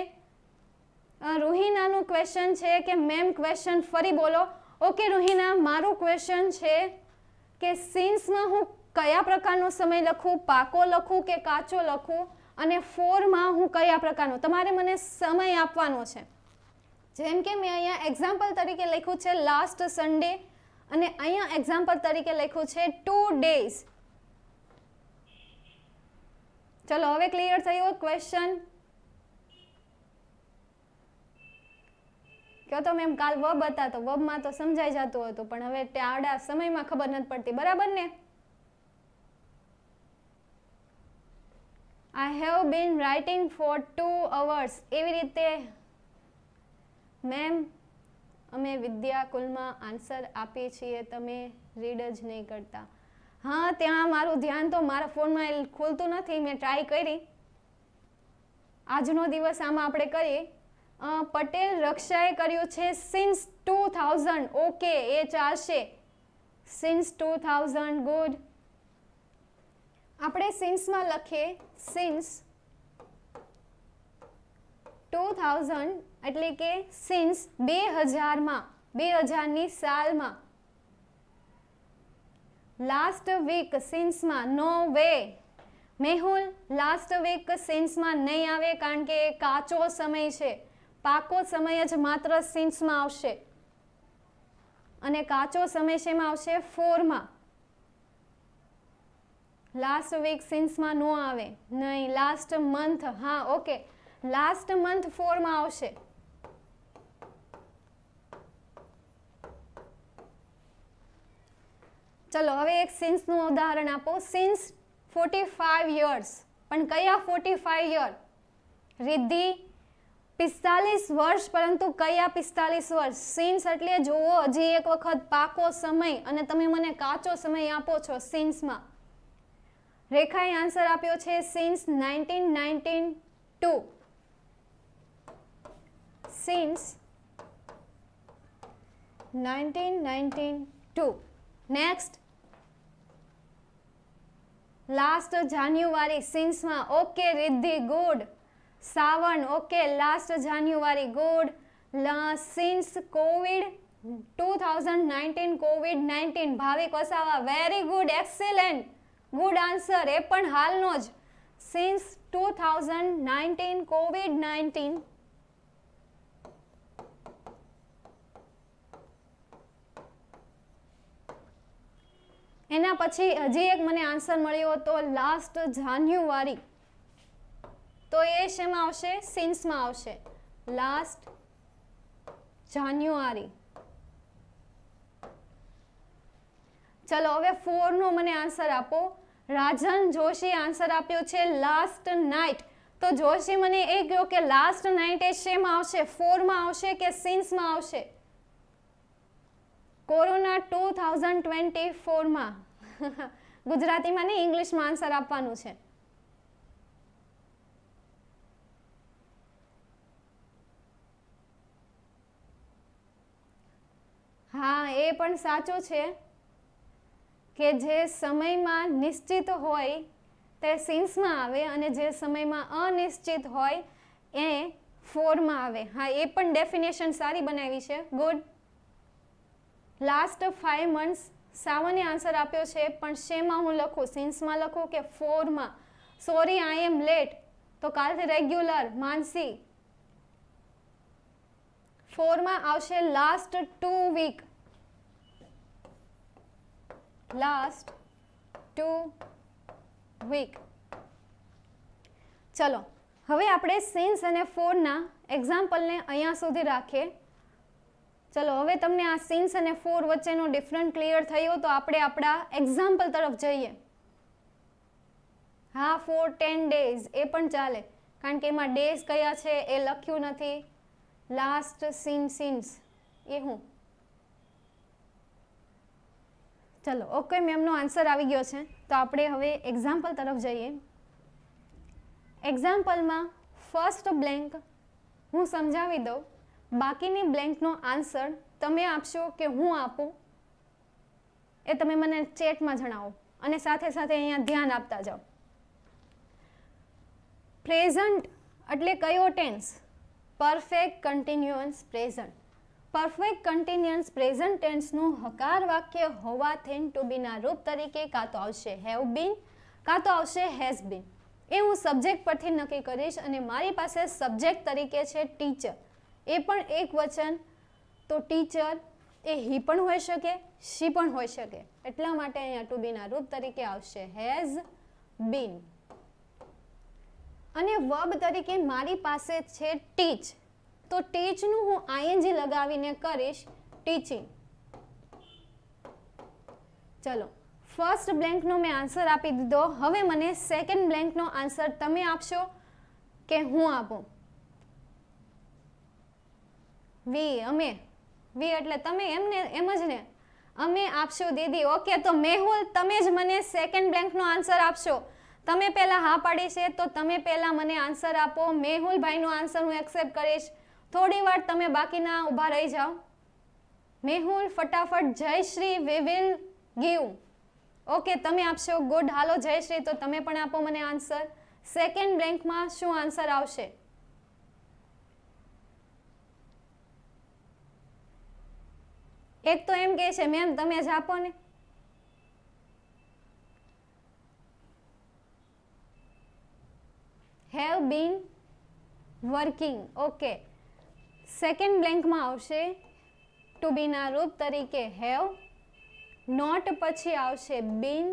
રૂહીનાનું ક્વેશ્ચન છે કે મેમ ક્વેશ્ચન ફરી બોલો. ઓકે રૂહીના, મારું ક્વેશ્ચન છે કે સિન્સમાં હું કયા પ્રકારનો સમય લખું? પાકો લખું કે કાચો લખું? અને 4માં હું કયા પ્રકારનો? તમારે મને સમય આપવાનો છે. જેમ કે મેં અહીંયા એક્ઝામ્પલ તરીકે લખ્યું છે લાસ્ટ સન્ડે, અને અહીંયા એક્ઝામ્પલ તરીકે લખ્યું છે 2 days. ચલો હવે ક્લિયર થયો ક્વેશ્ચન? કહો તો મેમ કાલ વર્બ હતા તો વર્બમાં તો સમજાઈ જતું હતું, પણ હવે આડા સમયમાં ખબર નથી પડતી. બરાબર ને? I have been writing for 2 hours. એવી રીતે મેમ અમે વિદ્યાકુલમાં આન્સર આપીએ છીએ, તમે રીડ જ નહીં કરતા. હા, ત્યાં મારું ધ્યાન તો મારા ફોનમાં ખોલતું નથી. મેં ટ્રાય કરી. આજનો દિવસ આમાં આપણે કરીએ. પટેલ રક્ષાએ કર્યું છે સિન્સ 2000. ઓકે, એ ચાલશે. Since 2000 good. આપણે સિન્સમાં લખીએ સિન્સ 2000 એટલે કે સિન્સ 2000માં, 2000ની સાલમાં. લાસ્ટ વીક સિન્સમાં નો વે. મેહુલ, લાસ્ટ વીક સિન્સમાં નહીં આવે, કારણ કે એ કાચો સમય છે. પાકો સમય જ માત્ર સિન્સમાં આવશે, અને કાચો સમય શેમાં આવશે? 4માં. લાસ્ટ વીક સિન્સમાં નો આવે નહીં. લાસ્ટ મંથ, હા ઓકે, લાસ્ટ મંથ 4માં આવશે. ચલો હવે એક સિન્સનું ઉદાહરણ આપો. Since 45 years. પણ કયા 45 યર? રિદ્ધિ 45 વર્ષ, પરંતુ કયા 45 વર્ષ? સિન્સ એટલે જુઓ હજી એક વખત પાકો સમય, અને તમે મને કાચો સમય આપો છો સિન્સમાં. રેખાએ આન્સર આપ્યો છે since 1992. Since 1992. Next, last January સિન્સમાં. Okay Riddhi, good. Savan, okay, last January, good. Since Covid 2019, Covid. Bhavik Vasava, very good, excellent, good answer. એ પણ હાલનો જ. સિન્સ 2019 COVID-19 એના પછી હજી એક મને આન્સર મળ્યો હતો લાસ્ટ જાન્યુઆરી, તો એ શેમાં આવશે? સિન્સમાં આવશે. લાસ્ટ જાન્યુઆરી. ચલો હવે 4 નો મને આન્સર આપો. રાજન જોશી આન્સર આપ્યો છે લાસ્ટ નાઇટ. તો જોશી મને એ કહો કે લાસ્ટ નાઇટ એ શેમાં આવશે? 4 માં આવશે કે સિન્સમાં આવશે? કોરોના 2024 માં. ગુજરાતીમાં નહીં, ઇંગ્લિશમાં આન્સર આપવાનું છે. હા, એ પણ સાચું છે કે જે સમયમાં નિશ્ચિત હોય તે સિન્સમાં આવે અને જે સમયમાં અનિશ્ચિત હોય એ 4 માં આવે. હા, એ પણ ડેફિનેશન સારી બનાવી છે. ગુડ. લાસ્ટ 5 months સાવને આન્સર આપ્યો છે, પણ શેમાં હું લખું? સિન્સમાં લખું કે 4 માં? સોરી, આઈ એમ લેટ. તો કાલથી રેગ્યુલર. માનસી 4 માં આવશે લાસ્ટ 2 week. Last 2 week. ચલો હવે આપણે સિન્સ અને 4 ના એક્ઝામ્પલને અહીંયા સુધી રાખીએ. ચલો હવે તમને આ સિન્સ અને 4 વચ્ચેનો ડિફરન્ટ ક્લિયર થયો, તો આપણે આપણા એક્ઝામ્પલ તરફ જઈએ. હા, 4 10 days એ પણ ચાલે, કારણ કે એમાં ડેઝ કયા છે એ લખ્યું નથી. લાસ્ટ સિન્સ એ હું. ચલો ઓકે, મેમનો આન્સર આવી ગયો છે, તો આપણે હવે એક્ઝામ્પલ તરફ જઈએ. એક્ઝામ્પલમાં ફર્સ્ટ બ્લેન્ક હું સમજાવી દઉં, બાકીની બ્લેન્કનો આન્સર તમે આપશો કે હું આપું એ તમે મને ચેટમાં જણાવો, અને સાથે સાથે અહીંયા ધ્યાન આપતા જાઓ. પ્રેઝન્ટ એટલે કયો tense? Perfect continuous present. Perfect continuous present ટેન્સનું હકાર વાક્ય હોવાથી ટુ બીના રૂપ તરીકે કાં તો આવશે હેવ બીન કાં તો આવશે હેઝ બીન. એ હું સબ્જેક્ટ પરથી નક્કી કરીશ, અને મારી પાસે સબ્જેક્ટ તરીકે છે ટીચર. એ પણ એક વચન, તો ટીચર એ હી પણ હોઈ શકે, શી પણ હોઈ શકે. એટલા માટે અહીંયા ટુ બીના રૂપ તરીકે આવશે હેઝ બીન. અને વર્બ તરીકે મારી પાસે છે ટીચ, તો ટીચનું હું આઈએનજી લગાવીને કરીશ ટીચિંગ. ચલો ફર્સ્ટ બ્લેન્કનો મેં આન્સર આપી દીધો. હવે મને સેકન્ડ બ્લેન્કનો આન્સર તમે આપશો કે હું આપું? વી, અમે. વી એટલે તમે, એમ જ ને? અમે આપશો દીદી. ઓકે, તો મેહુલ તમે જ મને સેકન્ડ બ્લેન્કનો આન્સર આપશો. તમે પહેલા હા પાડી છે, તો તમે પહેલા મને આન્સર આપો. મેહુલભાઈનો આન્સર હું એક્સેપ્ટ કરીશ. થોડી વાર તમે બાકીના ઊભા રહી જાઓ. મેહુલ ફટાફટ. જયશ્રી વી વિલ ગીવ. ઓકે, તમે આપશો. ગુડ. હાલો જયશ્રી, તો તમે પણ આપો મને આન્સર. સેકન્ડ બ્લેન્કમાં શું આન્સર આવશે? એક તો એમ કહે છે મેમ તમે જ આપો ને. Have been working. Okay, second બ્લેન્કમાં આવશે ટુ બીના રૂપ તરીકે હેવ. નોટ પછી આવશે બીન,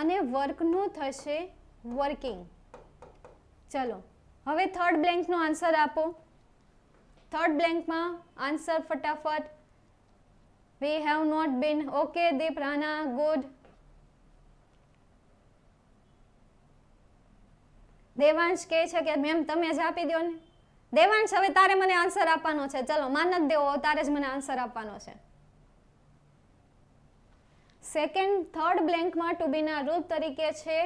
અને વર્કનું થશે વર્કિંગ. ચલો હવે થર્ડ બ્લેન્કનો આન્સર આપો. થર્ડ બ્લેન્કમાં આન્સર ફટાફટ. We have not been. Okay Deep Rana, good. Devansh કહે છે કે મેમ તમે જ આપી દો ને. દેવાંશ હવે તારે મને આન્સર આપવાનો છે. ચલો માનત દેવો, તારે જ મને આન્સર આપવાનો છે. સેકન્ડ થર્ડ બ્લેન્કમાં ટુ બીના રૂપ તરીકે છે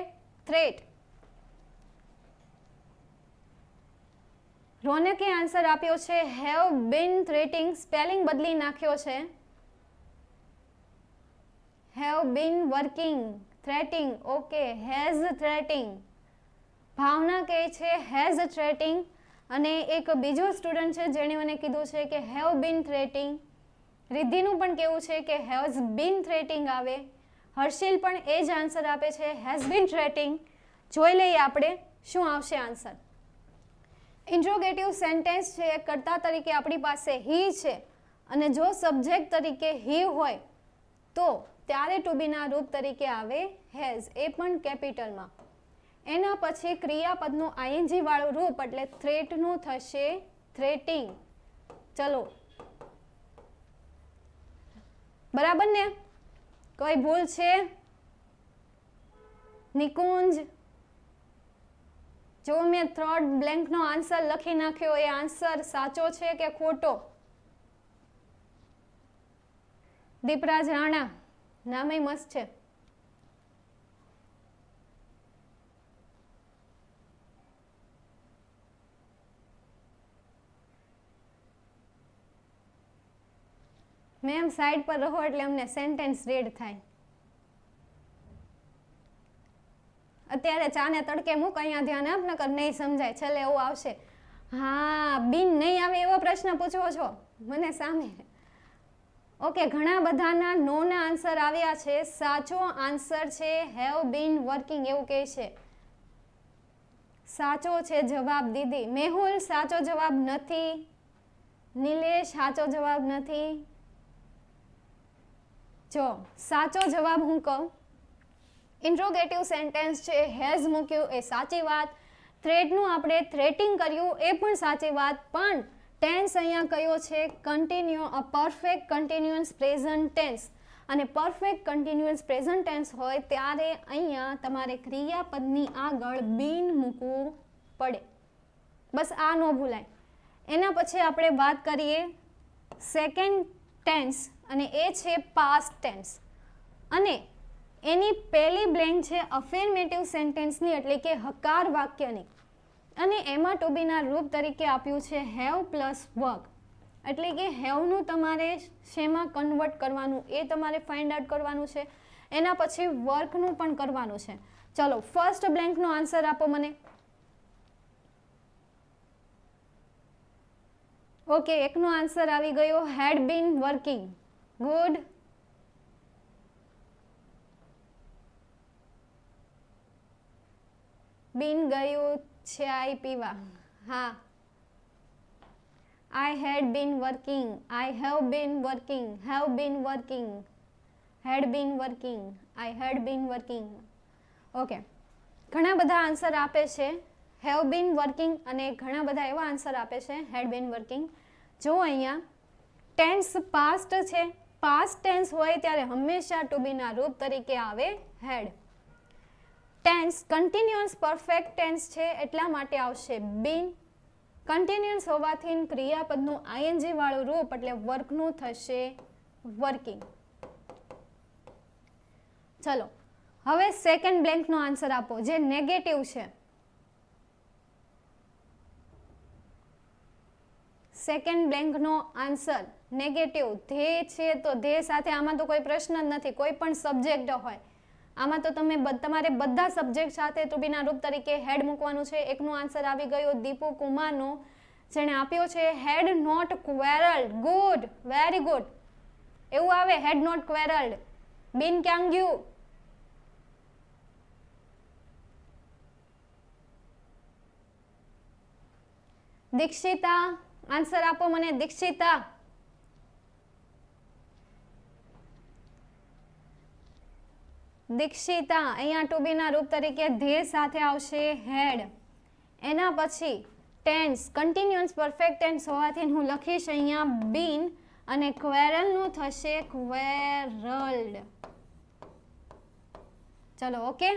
થ્રેટ. રોનકે આન્સર આપ્યો છે હેવ બીન થ્રેટિંગ. સ્પેલિંગ બદલી નાખ્યો છે. Have been working, treating. Okay, has treating. Bhavana કહે છે હેઝ થ્રેટિંગ, અને એક બીજો સ્ટુડન્ટ છે જેણે મને કીધું છે કે હેવ બીન થ્રેટિંગ. રિદ્ધિનું પણ કેવું છે કે હેઝ બીન થ્રેટિંગ આવે. હર્ષિલ પણ એ જ આન્સર આપે છે હેઝ બીન થ્રેટિંગ. જોઈ લઈએ આપણે શું આવશે આન્સર. ઇન્ટ્રોગેટિવ સેન્ટેન્સ છે, કર્તા તરીકે આપણી પાસે હી છે અને જો સબ્જેક્ટ તરીકે હી હોય તો ત્યારે ટુ બીના રૂપ તરીકે આવે હેઝ, એ પણ કેપિટલમાં. એના પછી ક્રિયાપદનું આઈએનજી વાળું રૂપ એટલે થ્રેટનું થશે થ્રેટિંગ. ચલો, બરાબર ને? કોઈ ભૂલ છે? નિકુંજ, જો મેં થર્ડ બ્લેન્કનો આન્સર લખી નાખ્યો એ આન્સર સાચો છે કે ખોટો? દીપરાજ રાણા, નામે મસ્ત છે. મેમ સાઈડ પર રહો એટલે અમને સેન્ટેન્સ રીડ થાય. અત્યારે ચાને તડકે મૂક, અહીંયા ધ્યાન આપ, નકર નહીં સમજાય, છેલ્લે એવું આવશે. હા, બિન નહીં આવે એવો પ્રશ્ન પૂછવો છો મને સામે. ઓકે, ઘણા બધાના નોના આન્સર આવ્યા છે. સાચો આન્સર છે હેવ બીન વર્કિંગ, એવું કહે છે. સાચો છે જવાબ દીદી. મેહુલ, સાચો જવાબ નથી. નિલેશ, સાચો જવાબ નથી. જો સાચો જવાબ હું કહું, ઇન્ટ્રોગેટિવ સેન્ટેન્સ છે, હેઝ મૂક્યું એ સાચી વાત, થ્રેટનું આપણે થ્રેટિંગ કર્યું એ પણ સાચી વાત, પણ ટેન્સ અહીંયા કયો છે continue, perfect continuous present tense. અને પરફેક્ટ કન્ટિન્યુઅસ પ્રેઝન્ટ ટેન્સ હોય ત્યારે અહીંયા તમારે ક્રિયાપદની આગળ બીન મૂકવું પડે. બસ આ ન ભૂલાય. એના પછી આપણે વાત કરીએ સેકન્ડ ટેન્સ અને એ છે પાસ્ટ ટેન્સ. અને એની પહેલી બ્લેન્ક છે અફર્મેટિવ સેન્ટેન્સની, એટલે કે હકાર વાક્યની. અને એમાં ટુ બીના રૂપ તરીકે આપ્યું છે હેવ પ્લસ વર્ક, એટલે કે હેવનું તમારે શેમાં કન્વર્ટ કરવાનું એ તમારે ફાઇન્ડ આઉટ કરવાનું છે. એના પછી વર્કનું પણ કરવાનું છે. ચલો, ફર્સ્ટ બ્લેન્કનો આન્સર આપો મને. ઓકે, એકનો આન્સર આવી ગયો હેડ બીન વર્કિંગ. ગુડ. બીન ગયું ચાય પીવા. હા, I had been working, I have been working, have been working, had been working, I had been working. Okay, ઘણા બધા આન્સર આપે છે હેવ બીન વર્કિંગ અને ઘણા બધા એવા આન્સર આપે છે હેડ બીન વર્કિંગ. જો અહીંયા ટેન્સ પાસ્ટ છે, પાસ્ટ ટેન્સ હોય ત્યારે હંમેશા ટુ બીના રૂપ તરીકે આવે હેડ. ટેન્સ કન્ટિન્યુઅસ પરફેક્ટ ટેન્સ છે એટલા માટે આવશે બીન. કન્ટિન્યુઅસ હોવાથી ક્રિયાપદનું આઈએનજી વાળું રૂપ એટલે વર્કનું થશે વર્કિંગ. ચલો, હવે સેકન્ડ બ્લેન્કનો આન્સર આપો જે નેગેટિવ છે. સેકન્ડ બ્લેન્કનો આન્સર નેગેટિવ. ધ્યેય છે તો ધ્યેય સાથે આમાં તો કોઈ પ્રશ્ન જ નથી, કોઈ પણ સબ્જેક્ટ હોય આમાં તો તમારે બધા સબ્જેક્ટ સાથે ટુ બીના રૂપ તરીકે હેડ મૂકવાનું છે. એકનો આન્સર આવી ગયો દીપુ કુમારનો, જેણે આપ્યો છે had not quarrelled. Good, very good. એવું આવે હેડ નોટ ક્વેરલ્ડ. બીન ક્યાં ગયું? દીક્ષિતા, આન્સર આપો મને. દીક્ષિતા, દીક્ષિતા, અહીંયા ટુ બીના રૂપ તરીકે ધ્યેય સાથે આવશે હેડ. એના પછી ટેન્સ કન્ટિન્યુઅસ પરફેક્ટ ટેન્સ હોવાથી હું લખીશ અહીંયા બીન અને ક્વેરલનું થશે ક્વેરલ્ડ. ચલો, ઓકે.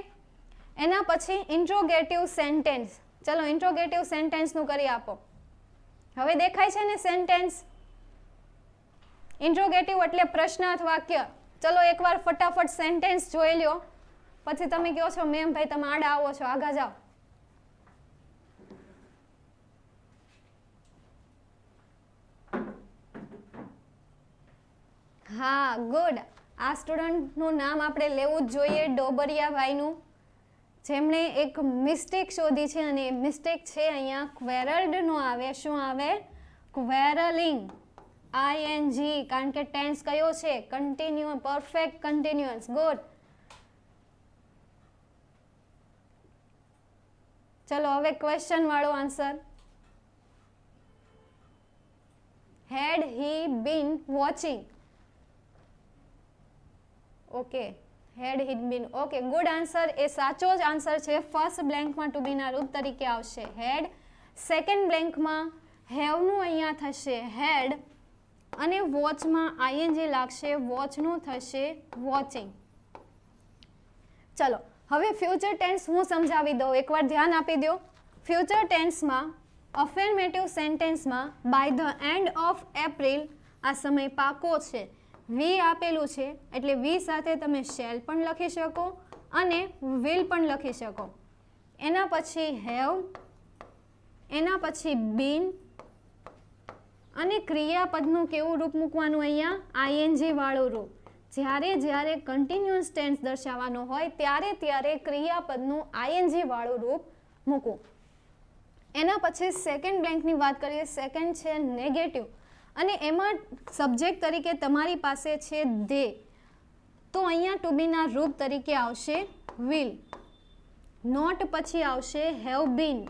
એના પછી ઇન્ટ્રોગેટિવ સેન્ટેન્સ. ચલો, ઇન્ટ્રોગેટિવ સેન્ટેન્સનું કરી આપો. હવે દેખાય છે ને સેન્ટેન્સ? ઇન્ટ્રોગેટિવ એટલે પ્રશ્નાર્થ વાક્ય. ચલો, એકવાર ફટાફટ સેન્ટેન્સ જોઈ લ્યો, પછી તમે કહો છો મેમ ભાઈ તમે આડા આવો છો, આગા જાઓ. હા, ગુડ. આ સ્ટુડન્ટનું નામ આપણે લેવું જ જોઈએ, ડોબરિયાભાઈનું, જેમણે એક મિસ્ટેક શોધી છે અને મિસ્ટેક છે અહીંયા ક્વેરલ્ડ નો આવે. શું આવે? ક્વેરલિંગ. આઈએનજી, કારણ કે ટેન્સ કયો છે? Continue, perfect continuous. ગુડ. ચલો હવે ક્વેશ્ચન વાળો answer. Had he been watching. Okay, had he been. Okay, good answer. એ સાચો જ આન્સર છે. ફર્સ્ટ બ્લેન્કમાં ટુ બીના રૂપ તરીકે આવશે હેડ. સેકન્ડ બ્લેન્કમાં હેવનું અહીંયા થશે હેડ અને વોચમાં આઈએનજી લાગશે, વોચનું થશે વોચિંગ. ચલો હવે ફ્યુચર ટેન્સ હું સમજાવી દઉં, એકવાર ધ્યાન આપી દો. ફ્યુચર ટેન્સમાં અફર્મેટિવ સેન્ટેન્સમાં by the end of April આ સમય પાકો છે. વી આપેલું છે એટલે વી સાથે તમે શેલ પણ લખી શકો અને વિલ પણ લખી શકો. એના પછી હેવ, એના પછી બીન અને ક્રિયાપદનું કેવું રૂપ મૂકવાનું અહીંયા? આઈએનજી વાળું રૂપ. જ્યારે કન્ટિન્યુઅસ ટેન્સ દર્શાવવાનો હોય ત્યારે ક્રિયાપદનું આઈએનજી વાળું રૂપ મૂકવું. એના પછી સેકન્ડ બ્લેન્કની વાત કરીએ. સેકન્ડ છે નેગેટિવ અને એમાં સબ્જેક્ટ તરીકે તમારી પાસે છે દે, તો અહીંયા ટુ બીના રૂપ તરીકે આવશે વિલ. નોટ પછી આવશે હેવ બીન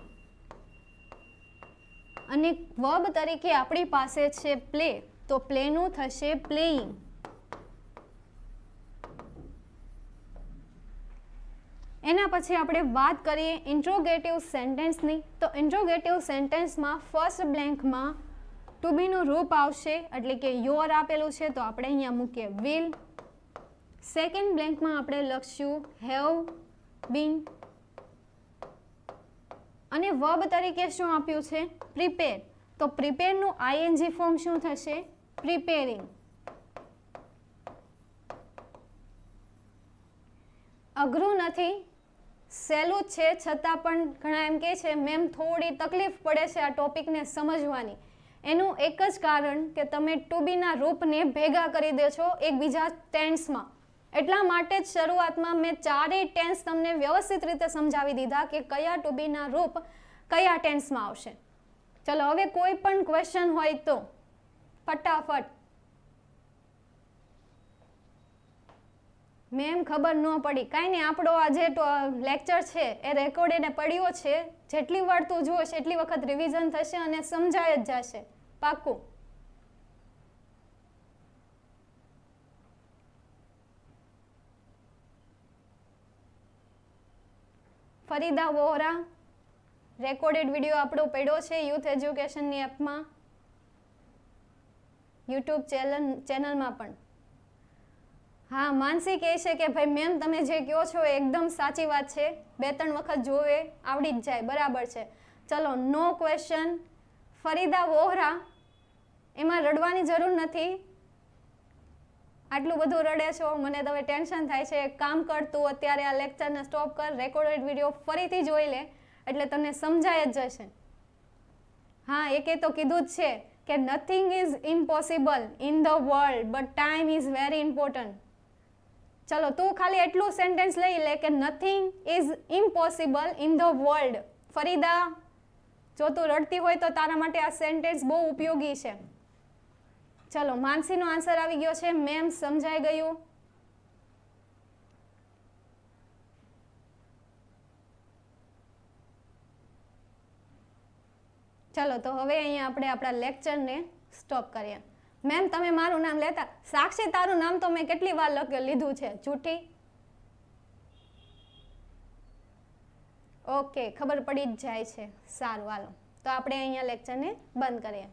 અને વર્બ તરીકે આપણી પાસે છે પ્લે, તો પ્લેનું થશે પ્લેઇંગ. એના પછી આપણે વાત કરીએ ઇન્ટ્રોગેટિવ સેન્ટેન્સની. તો ઇન્ટ્રોગેટિવ સેન્ટેન્સમાં ફર્સ્ટ બ્લેન્કમાં ટુ બીનું રૂપ આવશે એટલે કે યોર આપેલું છે તો આપણે અહીંયા મૂકીએ વિલ. સેકન્ડ બ્લેન્કમાં આપણે લખશું હેવ બીન અને વર્બ તરીકે શું આપ્યું છે? પ્રિપેર. તો પ્રિપેરનું આઈએનજી ફોર્મ શું થશે? પ્રિપેરિંગ. અઘરું નથી, સહેલું જ છે, છતાં પણ ઘણા એમ કહે છે મેમ થોડી તકલીફ પડે છે આ ટોપિકને સમજવાની. એનું એક જ કારણ કે તમે ટુ બીના રૂપને ભેગા કરી દે છો એકબીજા ટેન્સમાં. એટલા માટે જ શરૂઆતમાં મેં ચારેય ટેન્સ તમને વ્યવસ્થિત રીતે સમજાવી દીધા કે કયા ટુ બીના રૂપ કયા ટેન્સમાં આવશે. ચલો હવે કોઈ પણ ક્વેશ્ચન હોય તો ફટાફટ. મેમ ખબર ન પડી, કાંઈ નહીં, આપણો આ જે લેક્ચર છે એ રેકોર્ડેડ પડ્યો છે. જેટલી વાર તું જોઈશ એટલી વખત રિવિઝન થશે અને સમજાય જ જશે. પાક્કું. ફરીદા વોહરા રેકોર્ડેડ વિડીયો આપણો પડ્યો છે યુથ એજ્યુકેશનની એપમાં, યુટ્યુબ ચેનલમાં પણ. હા, માનસી કહે છે કે ભાઈ મેમ તમે જે કહો છો એ એકદમ સાચી વાત છે, 2-3 વખત જોવે આવડી જ જાય. બરાબર છે. ચલો નો ક્વેશ્ચન. ફરીદા વોહરા, એમાં રડવાની જરૂર નથી. આટલું બધું રડે છો, મને તો હવે ટેન્શન થાય છે. એક કામ કર, તું અત્યારે આ લેક્ચરને સ્ટોપ કર, રેકોર્ડેડ વિડીયો ફરીથી જોઈ લે એટલે તને સમજાય જ જશે. હા, એકે તો કીધું જ છે કે nothing is impossible in the world but time is very important. ચલો તું ખાલી એટલું સેન્ટેન્સ લઈ લે કે nothing is impossible in the world. ફરીદા, જો તું રડતી હોય તો તારા માટે આ સેન્ટેન્સ બહુ ઉપયોગી છે. ચલો માનસીનો આન્સર આવી ગયો છે. મેમ સમજાઈ ગયું. ચલો તો હવે અહીંયા આપણે આપણા લેક્ચરને સ્ટોપ કરીએ. મેમ તમે મારું નામ લેતા. સાક્ષી, તારું નામ તો મેં કેટલી વાર લીધું છે. જૂઠી. ઓકે, ખબર પડી જ જાય છે. સારું, હાલો તો આપણે અહીંયા લેક્ચરને બંધ કરીએ.